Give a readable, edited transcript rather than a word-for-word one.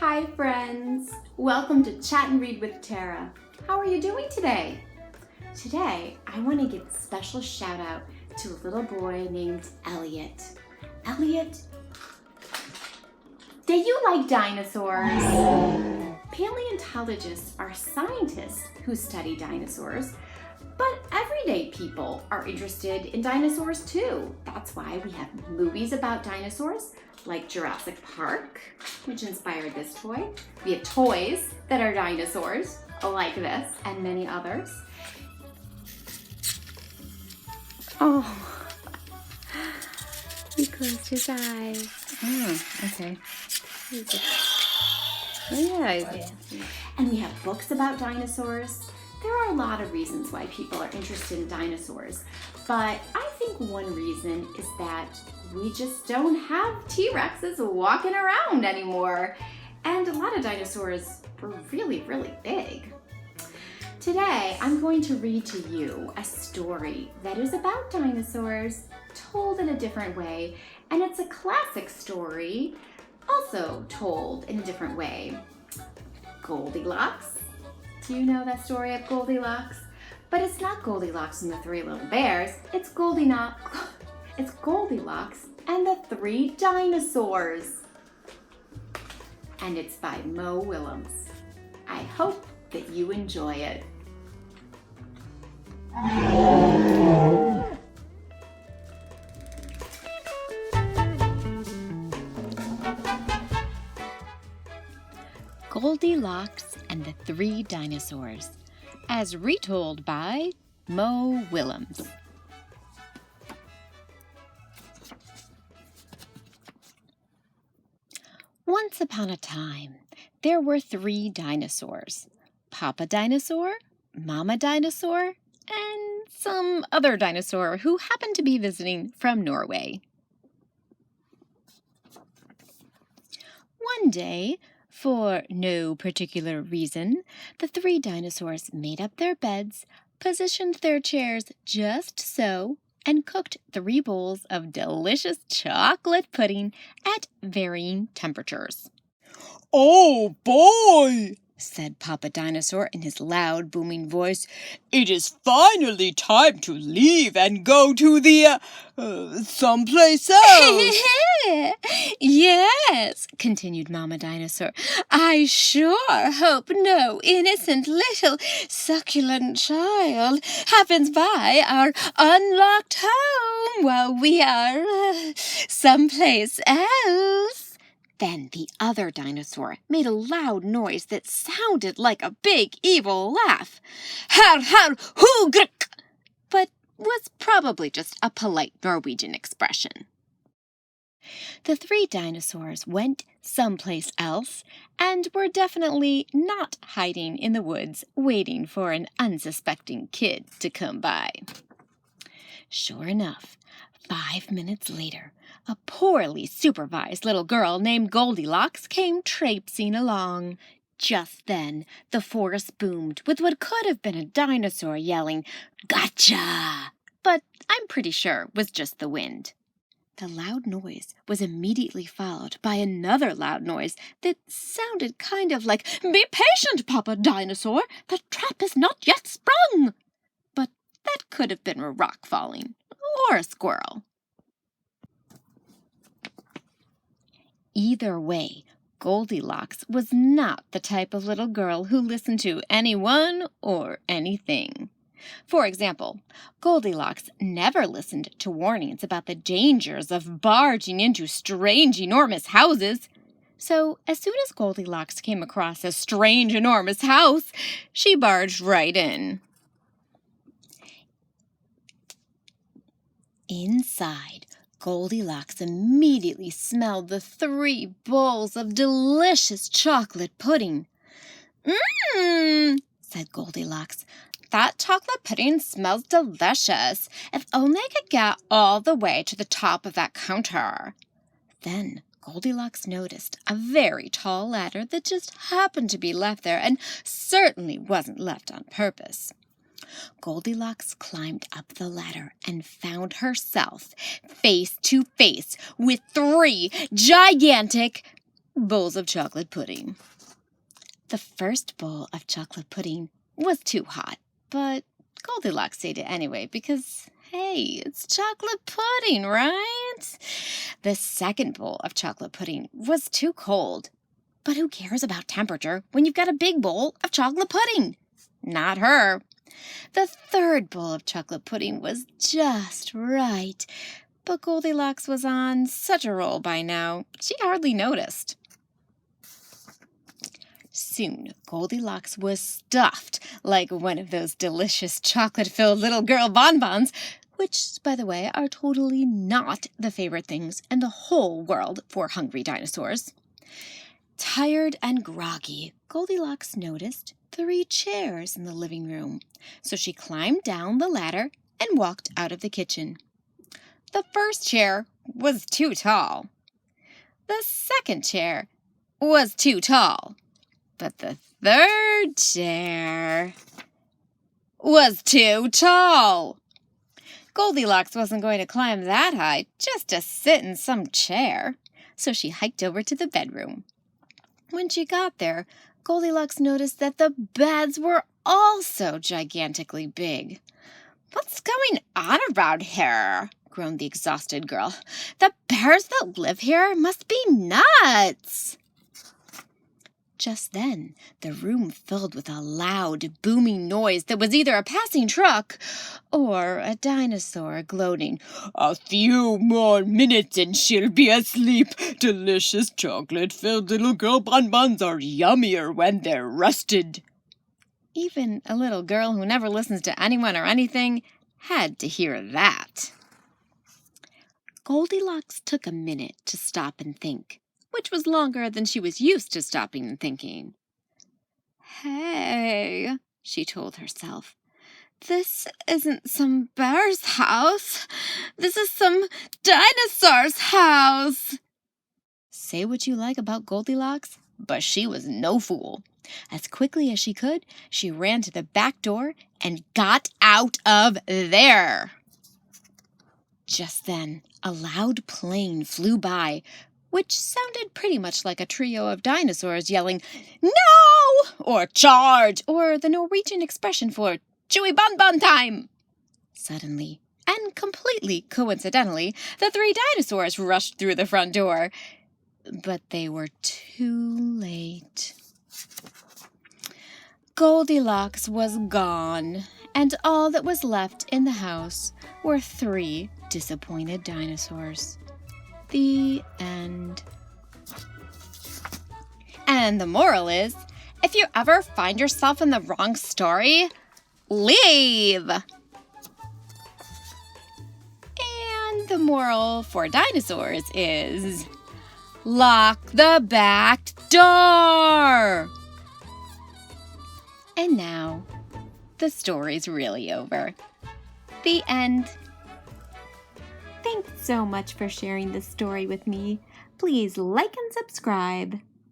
Hi friends! Welcome to Chat and Read with Tara. How are you doing today? Today, I want to give a special shout out to a little boy named Elliot. Elliot, do you like dinosaurs? Paleontologists are scientists who study dinosaurs, but everyday people are interested in dinosaurs too. That's why we have movies about dinosaurs, like Jurassic Park, which inspired this toy. We have toys that are dinosaurs, like this, and many others. Oh, he closed his eyes. Okay. Yeah. And we have books about dinosaurs. There are a lot of reasons why people are interested in dinosaurs, but I think one reason is that we just don't have T-Rexes walking around anymore. And a lot of dinosaurs were really, really big. Today, I'm going to read to you a story that is about dinosaurs told in a different way, and it's a classic story also told in a different way. Goldilocks. Do you know that story of Goldilocks? But it's not Goldilocks and the Three Little Bears. It's Goldilocks and the Three Dinosaurs. And it's by Mo Willems. I hope that you enjoy it. Goldilocks and the Three Dinosaurs, as retold by Mo Willems. Once upon a time, there were 3 dinosaurs: Papa Dinosaur, Mama Dinosaur, and some other dinosaur who happened to be visiting from Norway. One day, for no particular reason, the 3 dinosaurs made up their beds, positioned their chairs just so, and cooked 3 bowls of delicious chocolate pudding at varying temperatures. "Oh, boy!" said Papa Dinosaur in his loud, booming voice. "It is finally time to leave and go to the, someplace else." Yes, continued Mama Dinosaur. I sure hope no innocent little succulent child happens by our unlocked home while we are someplace else. Then the other dinosaur made a loud noise that sounded like a big evil laugh. Har har hoo grk, but was probably just a polite Norwegian expression. The 3 dinosaurs went someplace else and were definitely not hiding in the woods waiting for an unsuspecting kid to come by. Sure enough, 5 minutes later, a poorly supervised little girl named Goldilocks came traipsing along. Just then, the forest boomed with what could have been a dinosaur yelling, "Gotcha!" But I'm pretty sure was just the wind. The loud noise was immediately followed by another loud noise that sounded kind of like, "Be patient, Papa Dinosaur, the trap is not yet sprung." But that could have been a rock falling or a squirrel. Either way, Goldilocks was not the type of little girl who listened to anyone or anything. For example, Goldilocks never listened to warnings about the dangers of barging into strange, enormous houses. So as soon as Goldilocks came across a strange, enormous house, she barged right in. Inside, Goldilocks immediately smelled the 3 bowls of delicious chocolate pudding. Said Goldilocks. "That chocolate pudding smells delicious. If only I could get all the way to the top of that counter." Then Goldilocks noticed a very tall ladder that just happened to be left there and certainly wasn't left on purpose. Goldilocks climbed up the ladder and found herself face to face with 3 gigantic bowls of chocolate pudding. The first bowl of chocolate pudding was too hot, but Goldilocks ate it anyway because, hey, it's chocolate pudding, right? The second bowl of chocolate pudding was too cold, but who cares about temperature when you've got a big bowl of chocolate pudding? Not her. The third bowl of chocolate pudding was just right, but Goldilocks was on such a roll by now, she hardly noticed. Soon, Goldilocks was stuffed like one of those delicious chocolate-filled little girl bonbons, which, by the way, are totally not the favorite things in the whole world for hungry dinosaurs. Tired and groggy, Goldilocks noticed 3 chairs in the living room, so she climbed down the ladder and walked out of the kitchen. The first chair was too tall. The second chair was too tall. But the third chair was too tall. Goldilocks wasn't going to climb that high just to sit in some chair, so she hiked over to the bedroom. When she got there, Goldilocks noticed that the beds were also gigantically big. "What's going on around here?" groaned the exhausted girl. "The bears that live here must be nuts." Just then, the room filled with a loud, booming noise that was either a passing truck or a dinosaur gloating. "A few more minutes and she'll be asleep. Delicious chocolate-filled little girl bonbons are yummier when they're rusted." Even a little girl who never listens to anyone or anything had to hear that. Goldilocks took a minute to stop and think, which was longer than she was used to stopping and thinking. "Hey," she told herself, "this isn't some bear's house. This is some dinosaur's house." Say what you like about Goldilocks, but she was no fool. As quickly as she could, she ran to the back door and got out of there. Just then, a loud plane flew by, which sounded pretty much like a trio of dinosaurs yelling, "No!" or "Charge!" or the Norwegian expression for "Chewy bonbon time!" Suddenly, and completely coincidentally, the 3 dinosaurs rushed through the front door. But they were too late. Goldilocks was gone, and all that was left in the house were 3 disappointed dinosaurs. The end. And the moral is, if you ever find yourself in the wrong story, leave! And the moral for dinosaurs is, lock the back door! And now, the story's really over. The end. Thanks so much for sharing this story with me. Please like and subscribe.